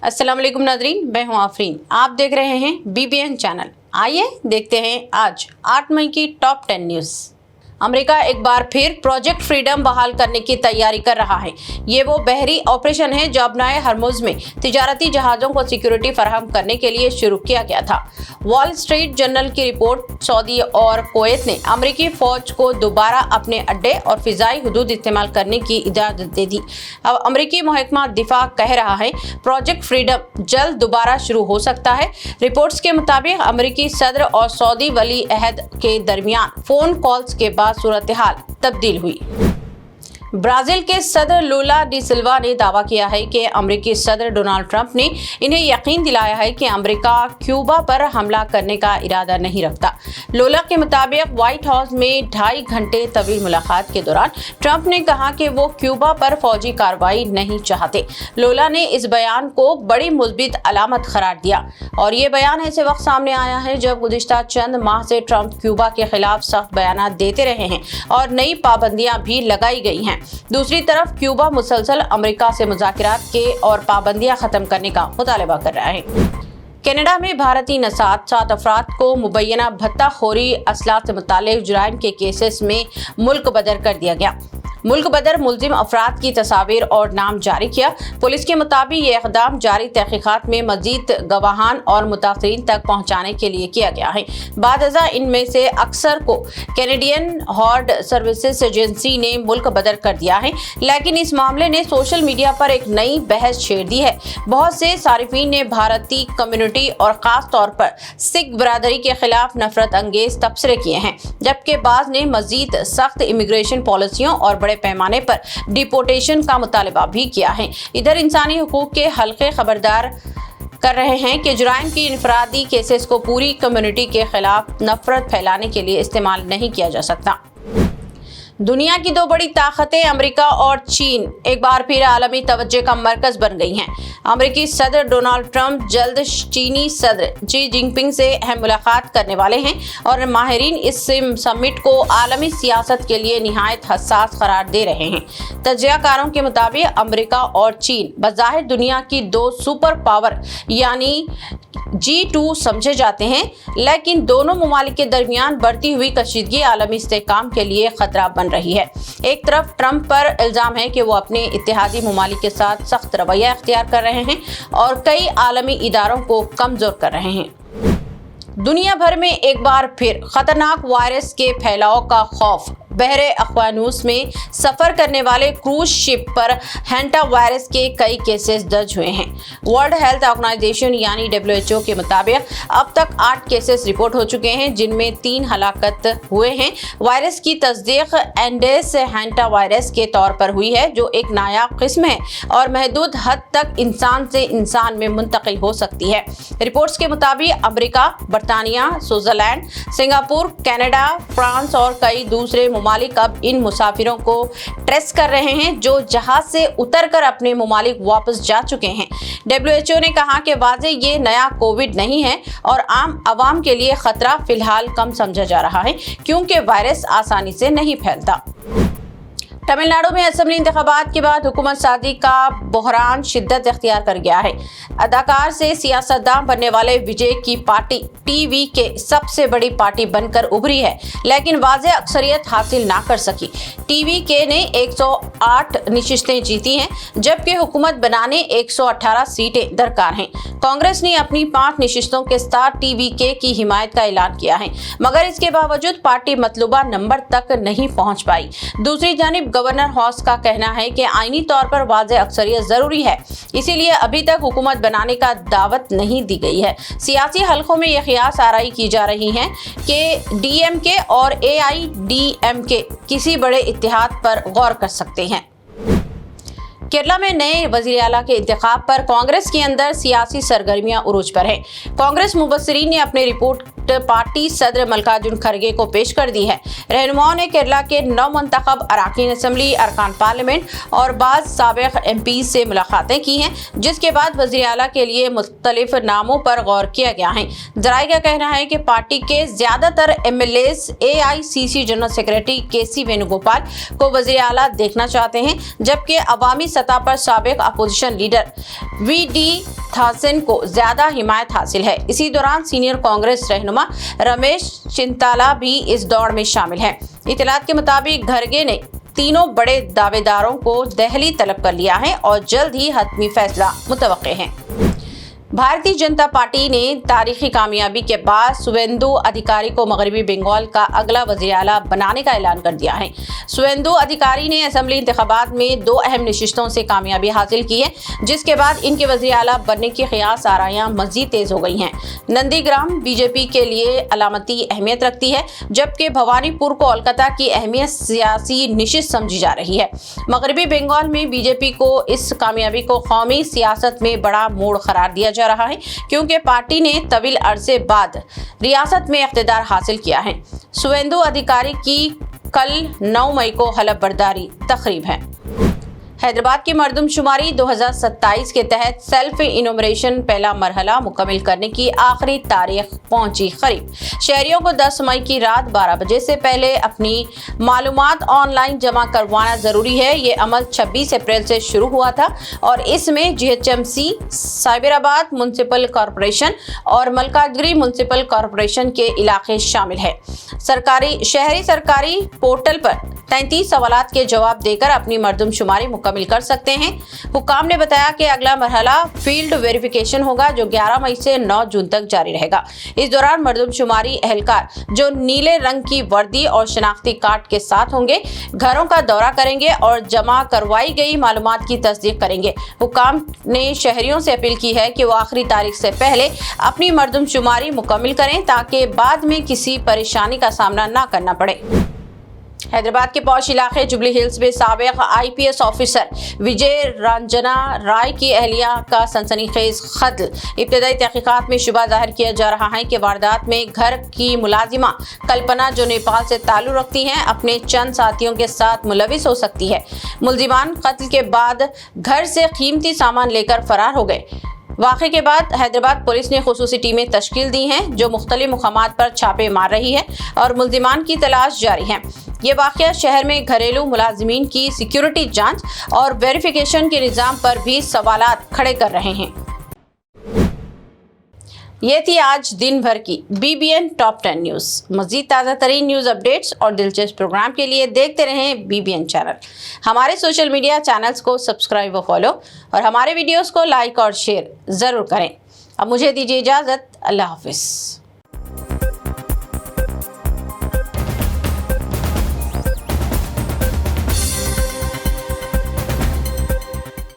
अस्सलाम वालेकुम नाज़रीन, मैं हूं आफरीन। आप देख रहे हैं BBN चैनल। आइए देखते हैं आज 8 मई की टॉप 10 न्यूज़। अमेरिका एक बार फिर प्रोजेक्ट फ्रीडम बहाल करने की तैयारी कर रहा है। ये वो बहरी ऑपरेशन है जो अपनाए हरमुज में तिजारती जहाज़ों को सिक्योरिटी फराहम करने के लिए शुरू किया गया था। वॉल स्ट्रीट जर्नल की रिपोर्ट, सऊदी और कुवैत ने अमेरिकी फौज को दोबारा अपने अड्डे और फिजाई हुदूद इस्तेमाल करने की इजाज़त दे दी। अब अमेरिकी महकमा दिफा कह रहा है प्रोजेक्ट फ्रीडम जल्द दोबारा शुरू हो सकता है। रिपोर्ट्स के मुताबिक अमेरिकी सदर और सऊदी वली अहद के दरमियान फोन कॉल्स के बाद सूरत हाल तब्दील हुई। ब्राजील के सदर लूला डी सिल्वा ने दावा किया है कि अमेरिकी सदर डोनाल्ड ट्रंप ने इन्हें यकीन दिलाया है कि अमेरिका क्यूबा पर हमला करने का इरादा नहीं रखता। लूला के मुताबिक व्हाइट हाउस में 2.5 घंटे तवील मुलाकात के दौरान ट्रंप ने कहा कि वो क्यूबा पर फौजी कार्रवाई नहीं चाहते। लूला ने इस बयान को बड़ी मुस्बित अलामत करार दिया और ये बयान ऐसे वक्त सामने आया है जब गुज़िश्ता चंद माह से ट्रंप क्यूबा के खिलाफ सख्त बयान देते रहे हैं और नई पाबंदियां भी लगाई गई हैं। दूसरी तरफ क्यूबा मुसलसल अमेरिका से मुज़ाकरात के और पाबंदियां खत्म करने का मुतालबा कर रहा है। कनाडा में भारतीय नसात 7 अफराद को मुबैना भत्ताखोरी असला से मुताल्लिक़ जुराइम के केसेस में मुल्क बदर कर दिया गया। मुल्क बदर मुलजिम अफराद की तस्वीर और नाम जारी किया। पुलिस के मुताबिक ये इक़दाम जारी तहक़ीक़ात में मज़ीद गवाहान और मुतासरीन तक पहुँचाने के लिए किया गया है। बादअज़ा इनमें से अक्सर को कैनेडियन हॉर्ड सर्विसेज एजेंसी ने मुल्क बदर कर दिया है, लेकिन इस मामले ने सोशल मीडिया पर एक नई बहस छेड़ दी है। बहुत से सारिफीन ने भारतीय कम्युनिटी और ख़ास तौर पर सिख बरादरी के खिलाफ नफरत अंगेज तबसरे किए हैं, जबकि बाज़ ने मज़ीद सख्त इमिग्रेशन पॉलिसियों और बड़े पैमाने पर डिपोर्टेशन का मुतालबा भी किया है। इधर इंसानी हुकूक के हल्के खबरदार कर रहे हैं कि जुराइम की इनफरादी केसेस को पूरी कम्युनिटी के खिलाफ नफरत फैलाने के लिए इस्तेमाल नहीं किया जा सकता। दुनिया की 2 बड़ी ताकतें अमेरिका और चीन एक बार फिर आलमी तवज्जो का मरकज बन गई हैं। अमेरिकी सदर डोनाल्ड ट्रंप जल्द चीनी सदर शी जिनपिंग से अहम मुलाकात करने वाले हैं और माहिरीन इस समिट को आलमी सियासत के लिए निहायत हसास करार दे रहे हैं। तज्ज़ियाकारों के मुताबिक अमेरिका और चीन बज़ाहिर दुनिया की 2 सुपर पावर यानी G2 समझे जाते हैं, लेकिन दोनों ममालिक के दरमियान बढ़ती हुई कशीदगी आलमी इस्तेहकाम के लिए खतरा बन रही है। एक तरफ ट्रंप पर इल्ज़ाम है कि वो अपने इत्तेहादी ममालिक के साथ सख्त रवैया इख्तियार कर रहे हैं और कई आलमी इदारों को कमज़ोर कर रहे हैं। दुनिया भर में एक बार फिर खतरनाक वायरस के फैलाव का खौफ। बहरे अक्वानूस में सफ़र करने वाले क्रूज शिप पर हैंटा वायरस के कई केसेस दर्ज हुए हैं। वर्ल्ड हेल्थ ऑर्गेनाइजेशन यानी WHO के मुताबिक अब तक 8 केसेस रिपोर्ट हो चुके हैं, जिनमें 3 हलाकत हुए हैं। वायरस की तस्दीक एंडेस हैंटा वायरस के तौर पर हुई है, जो एक नायाब किस्म है और महदूद हद तक इंसान से इंसान में मुंतकिल हो सकती है। रिपोर्ट्स के मुताबिक अमेरिका, बरतानिया, स्विट्ज़रलैंड, सिंगापुर, कनाडा, फ्रांस और कई दूसरे ममालिक अब इन मुसाफिरों को ट्रेस कर रहे हैं जो जहाज से उतरकर अपने ममालिक वापस जा चुके हैं। WHO ने कहा कि वाज़े ये नया कोविड नहीं है और आम आवाम के लिए खतरा फिलहाल कम समझा जा रहा है, क्योंकि वायरस आसानी से नहीं फैलता। तमिलनाडु में असेंबली इंतखाबात के बाद हुकूमत साजी का बहरान शिद्दत इख्तियार कर गया है। अदाकार से सियासतदान बनने वाले विजय की पार्टी टीवी के सबसे बड़ी पार्टी बनकर उभरी है, लेकिन वाज़ेह अक्सरियत हासिल ना कर सकी। टीवी के ने 108 नशिस्तें जीती हैं, जबकि हुकूमत बनाने 118 सीटें दरकार हैं। कांग्रेस ने अपनी 5 नशिस्तों के साथ टीवी की हिमायत का ऐलान किया है, मगर इसके बावजूद पार्टी मतलूबा नंबर तक नहीं पहुंच पाई। दूसरी जानिब गवर्नर हाउस का कहना है कि आईनी तौर पर वाज़ेह अक्सरियत जरूरी है, इसीलिए अभी तक हुकूमत बनाने का दावत नहीं दी गई है। सियासी हलकों में यह क़ियास आराई की जा रही है कि DMK और AIDMK किसी बड़े इत्तेहाद पर गौर कर सकते हैं। केरला में नए वज़ीर आला के इंतखाब पर कांग्रेस के अंदर सियासी सरगर्मियां उरूज पर हैं। कांग्रेस मुबस्सिरीन ने अपनी रिपोर्ट पार्टी सदर मल्लिकार्जुन खड़गे को पेश कर दी है। रहनुमाओं ने केरला के नवमंतखब अरकान असम्बली, अरकान पार्लियामेंट और बाज़ साबिक़ MP से मुलाकातें की हैं, जिसके बाद वज़ीर आला के लिए मुख्तलिफ नामों पर गौर किया गया है। ज़राए का कहना है कि पार्टी के ज़्यादातर MLAs AICC general secretary KC Venugopal को वज़ीर आला देखना चाहते हैं, जबकि अवामी सतह पर साबिक अपोजिशन लीडर वी.डी. थासन को ज्यादा हिमायत हासिल है। इसी दौरान सीनियर कांग्रेस रहनुमा रमेश चिंताला भी इस दौड़ में शामिल हैं। इत्तलात के मुताबिक खड़गे ने तीनों बड़े दावेदारों को दिल्ली तलब कर लिया है और जल्द ही हतमी फैसला मुतवक्के है। भारतीय जनता पार्टी ने तारीखी कामयाबी के बाद शुवेंदु अधिकारी को मगरबी बंगाल का अगला वज़ीर आला बनाने का ऐलान कर दिया है। शुवेंदु अधिकारी ने असेंबली इंतखाबात में 2 अहम नशिस्तों से कामयाबी हासिल की है, जिसके बाद इनके वज़ीर आला बनने की क़यास आराइयां मज़ीद तेज़ हो गई हैं। नंदीग्राम बीजेपी के लिए अलामती अहमियत रखती है, जबकि भवानीपुर कोलकाता की अहमियत सियासी नशिस्त समझी जा रही है। मगरबी बंगाल में बीजेपी को इस कामयाबी को कौमी सियासत में बड़ा मोड़ करार दिया जा रहा है, क्योंकि पार्टी ने तवील अरसे बाद रियासत में इख्तिदार हासिल किया है। शुवेंदु अधिकारी की कल 9 मई को हलफ बर्दारी तकरीब है। हैदराबाद की मरदमशुमारी 2027 के तहत सेल्फ इनुमरेशन पहला मरहला मुकम्मल करने की आखिरी तारीख पहुंची करीब। शहरियों को 10 मई की रात 12 बजे से पहले अपनी मालूमात ऑनलाइन जमा करवाना जरूरी है। ये अमल 26 अप्रैल से शुरू हुआ था और इसमें जीएचएमसी, साइबराबाद म्युनिसिपल कॉरपोरेशन और मलकाजगिरी म्युनिसिपल कॉरपोरेशन के इलाके शामिल है। शहरी सरकारी पोर्टल पर 33 सवालात के जवाब देकर अपनी मरदमशुमारी मुकम्मल कर सकते हैं। हुकाम ने बताया कि अगला मरहला फील्ड वेरिफिकेशन होगा, जो 11 मई से 9 जून तक जारी रहेगा। इस दौरान मरदमशुमारी एहलकार जो नीले रंग की वर्दी और शनाख्ती कार्ड के साथ होंगे, घरों का दौरा करेंगे और जमा करवाई गई मालूमात की तस्दीक करेंगे। हुकाम ने शहरियों से अपील की है कि वो आखिरी तारीख से पहले अपनी मरदमशुमारी मुकम्मल करें, ताकि बाद में किसी परेशानी का सामना न करना पड़े। हैदराबाद के पौश इलाके जुबली हिल्स में साबिक IPS ऑफिसर विजय रंजना राय की अहलिया का सनसनीखेज कत्ल। इब्तदाई तहकीकात में शुबा जाहिर किया जा रहा है कि वारदात में घर की मुलाजिमा कल्पना, जो नेपाल से ताल्लुक़ रखती हैं, अपने चंद साथियों के साथ मुलविस हो सकती है। मुलजिमान कत्ल के बाद घर से कीमती सामान लेकर फरार हो गए। वाक़े के बाद हैदराबाद पुलिस ने खुसूसी टीमें तश्कील दी हैं, जो मुख्तलिफ मुकामात पर छापे मार रही है और मुलजिमान की तलाश जारी है। ये वाक़या शहर में घरेलू मुलाजिमीन की सिक्योरिटी जांच और वेरिफिकेशन के निज़ाम पर भी सवालात खड़े कर रहे हैं। ये थी आज दिन भर की BBN टॉप 10 न्यूज़। मज़ीद ताज़ा तरीन न्यूज़ अपडेट्स और दिलचस्प प्रोग्राम के लिए देखते रहें BBN चैनल। हमारे सोशल मीडिया चैनल्स को सब्सक्राइब व फॉलो और हमारे वीडियोस को लाइक और शेयर ज़रूर करें। अब मुझे दीजिए इजाज़त। अल्लाह हाफ़िज़।